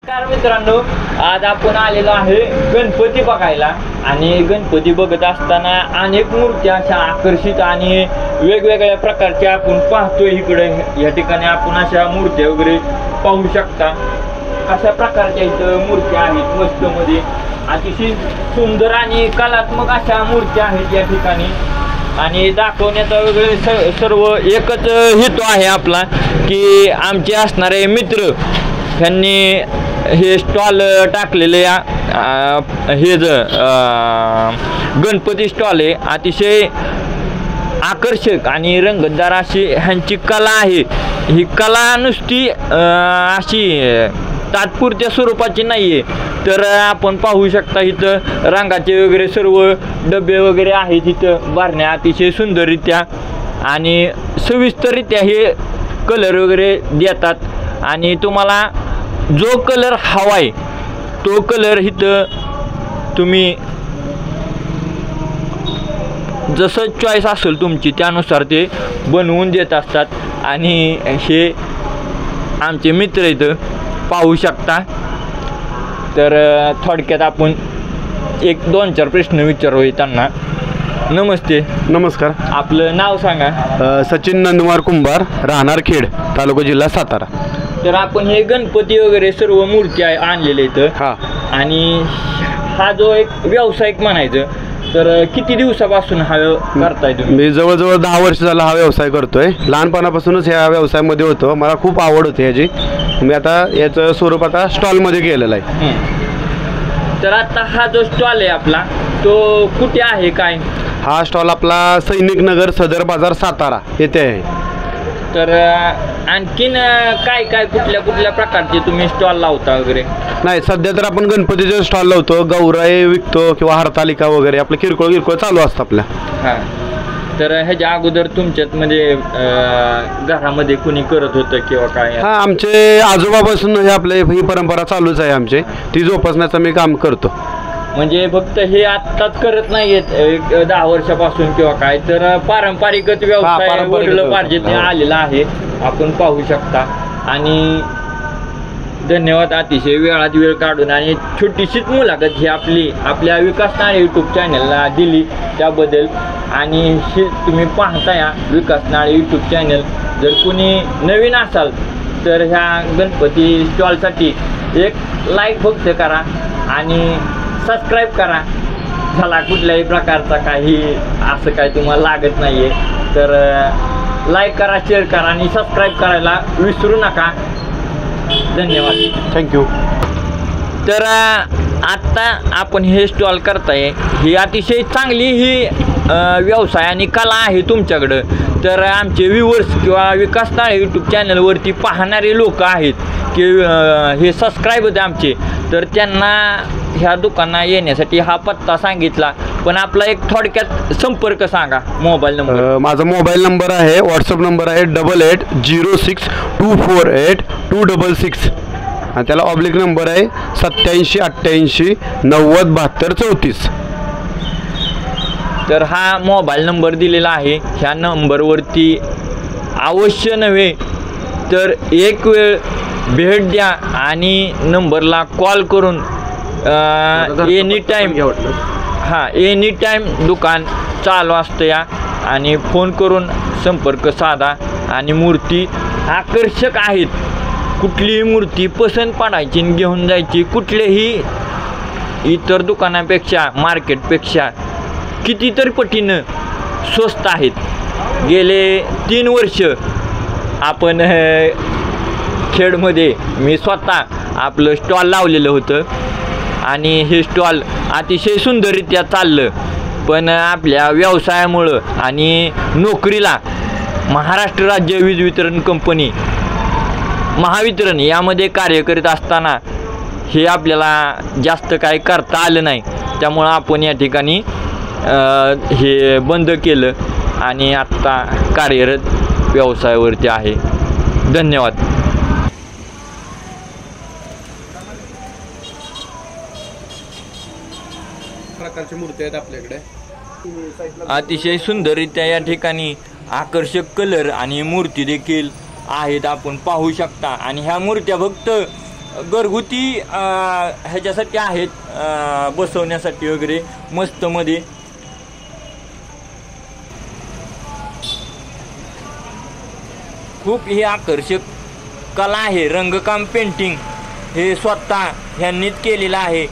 नमस्कार मित्रांनो, आज आपण आलेलो आहे गणपती बघायला आणि गणपती बघत असताना अनेक मूर्त्या अशा आकर्षित आणि वेगवेगळ्या प्रकारच्या आपण पाहतोय. इकडे या ठिकाणी आपण अशा मूर्त्या वगैरे पाहू शकता. अशा प्रकारच्या इथं मूर्त्या आहेत. मस्त मध्ये अतिशय सुंदर आणि कलात्मक अशा मूर्त्या आहेत या ठिकाणी. आणि दाखवण्याचा वगैरे सर्व एकच हेतू आहे आपला की आमचे असणारे मित्र त्यांनी हे स्टॉल टाकलेले हे गणपती स्टॉल आहे. अतिशय आकर्षक आणि रंगतदार अशी ह्यांची कला आहे. ही कला नुसती अशी तात्पुरत्या स्वरूपाची नाही आहे. तर आपण पाहू शकता इथं रंगाचे वगैरे सर्व डबे वगैरे आहेत. इथं बारण्या अतिशय सुंदररित्या आणि सविस्तररित्या हे कलर वगैरे देतात आणि तुम्हाला जो कलर हवाय तो कलर इथं तुम्ही जसं चॉईस असेल तुमची त्यानुसार ते बनवून देत असतात. आणि हे आमचे मित्र इथं पाहू शकता. तर थोडक्यात आपण एक 2-4 प्रश्न विचारूया त्यांना. नमस्ते. नमस्कार. आपलं नाव सांगा. सचिन नंदकुमार कुंभार, राहणार खेड, तालुका जिल्हा सातारा. तर आपण हे गणपती वगैरे सर्व मूर्ती आणलेले इथं. हा. आणि हा जो एक व्यावसायिक म्हणायचं तर किती दिवसापासून हा करताय तुम्ही? मी जवळजवळ 10 वर्ष झाला हा व्यवसाय करतोय. लहानपणापासूनच ह्या व्यवसायामध्ये होतो. मला खूप आवड होती ह्याची. मी आता याचं स्वरूप आता स्टॉलमध्ये केलेलं आहे. तर आता हा जो स्टॉल आहे आपला तो कुठे आहे काय? हा स्टॉल आपला सैनिक नगर सदर बाजार सातारा येथे आहे. तर आणखीन काय काय कुठल्या कुठल्या प्रकारचे तुम्ही स्टॉल लावता वगैरे? नाही, सध्या तर आपण गणपतीचे स्टॉल लावतो, गौराई विकतो किंवा हरतालिका वगैरे आपलं किरकोळ चालू असतं आपल्या. हां. तर ह्याच्या अगोदर तुमच्यात म्हणजे घरामध्ये कुणी करत होतं किंवा काय? हां, आमचे आजोबापासून हे आपले ही परंपरा चालूच आहे आमची. ती जोपासण्याचं मी काम करतो. म्हणजे फक्त हे आत्ताच करत नाहीयेत एक 10 वर्षापासून किंवा काय, तर पारंपरिकच व्यवसाय वडिलोपार्जित आलेला आहे आपण पाहू शकता. आणि धन्यवाद अतिशय वेळात वेळ काढून आणि छोटीशीच मुलाखत ही आपल्या विकास नाळे यूट्यूब चॅनलला दिली त्याबद्दल. आणि हे तुम्ही पाहताय विकास नाळे यूट्यूब चॅनल. जर कोणी नवीन असाल तर ह्या गणपती स्टॉलसाठी एक लाईक फक्त करा आणि सबस्क्राईब करा. झाला कुठल्याही प्रकारचा काही असं काय तुम्हाला लागत नाही आहे तर लाईक करा, शेअर करा आणि सबस्क्राईब करायला विसरू नका. धन्यवाद. थँक्यू. तर आत्ता आपण हे स्टॉल करताय ही अतिशय चांगली ही व्यवसाय आणि कला आहे तुमच्याकडं. तर आमचे व्ह्यूवर्स किंवा विकास नाळे यूट्यूब चॅनलवरती पाहणारे लोक आहेत की हे सबस्क्राईब होते आमचे, तर त्यांना ह्या दुकानात येण्यासाठी हा पत्ता सांगितला. पण आपला एक थोडक्यात संपर्क सांगा. Mobile number? माझा मोबाईल नंबर आहे, व्हॉट्सअप नंबर आहे 8806248266 आणि त्याला ऑब्लिक नंबर आहे 8788907234. तर हा मोबाईल नंबर दिलेला आहे. ह्या नंबरवरती अवश्य नव्हे तर एक वेळ भेट द्या आणि नंबरला कॉल करून एनी टाईम दुकान चालू असतं या आणि फोन करून संपर्क साधा. आणि मूर्ती आकर्षक आहेत. कुठलीही मूर्ती पसंत पडायची आणि घेऊन जायची. कुठल्याही इतर दुकानापेक्षा मार्केटपेक्षा कितीतरी पटीनं स्वस्त आहेत. गेले 3 वर्ष आपण खेडमध्ये मी स्वतः आपलं स्टॉल लावलेलं होतं आणि हे स्टॉल अतिशय सुंदररित्या चाललं. पण आपल्या व्यवसायामुळं आणि नोकरीला महाराष्ट्र राज्य वीज वितरण कंपनी महावितरण यामध्ये कार्य करीत असताना हे आपल्याला जास्त काही करता आलं नाही. त्यामुळं आपण या ठिकाणी हे बंद केलं आणि आत्ता कार्यरत व्यवसायावरती आहे. धन्यवाद. प्रकारच्या मूर्ती आहेत आपल्याकडे. अतिशय सुंदररित्या या ठिकाणी आकर्षक कलर आणि मूर्ती देखील आहेत आपण पाहू शकता. आणि ह्या मूर्त्या फक्त घरगुती ह्याच्यासाठी आहेत, बसवण्यासाठी वगैरे मस्त मध्ये. खूप ही आकर्षक कला आहे. रंगकाम पेंटिंग हे स्वतः ह्यांनीच केलेलं आहे.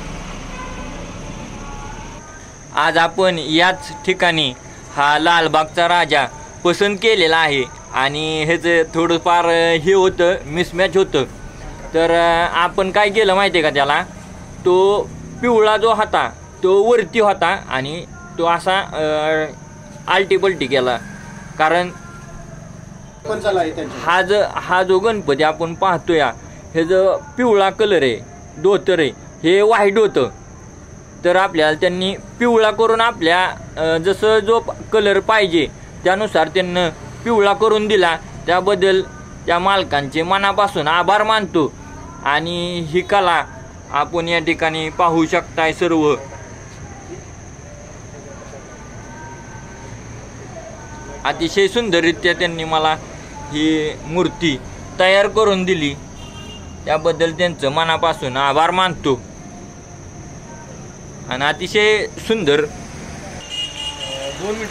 आज आपण याच ठिकाणी हा लालबागचा राजा पसंत केलेला आहे आणि ह्याचं थोडंफार हे होतं, मिसमॅच होतं. तर आपण काय केलं माहिती आहे का, त्याला तो पिवळा जो होता तो वरती होता आणि तो असा आलटी पलटी केला. कारण हा जो गणपती आपण पाहतोय हे जो पिवळा कलर आहे, धोतर आहे, हे व्हाईट होतं. तर आपल्याला त्यांनी पिवळा करून आपल्या जसं जो कलर पाहिजे त्यानुसार त्यांना पिवळा करून दिला. त्याबद्दल त्या मालकांचे मनापासून आभार मानतो. आणि ही कला आपण या ठिकाणी पाहू शकताय सर्व. अतिशय सुंदररित्या त्यांनी मला ही मूर्ती तयार करून दिली. त्याबद्दल त्यांचं मनापासून आभार मानतो. आणि अतिशय सुंदर. 2 मिनिट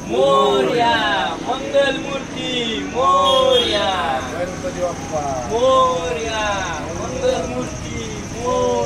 मोरया मंगल मूर्ती मोरया, गणपती बाप्पा मोरया मंगल मूर्ती मोरया.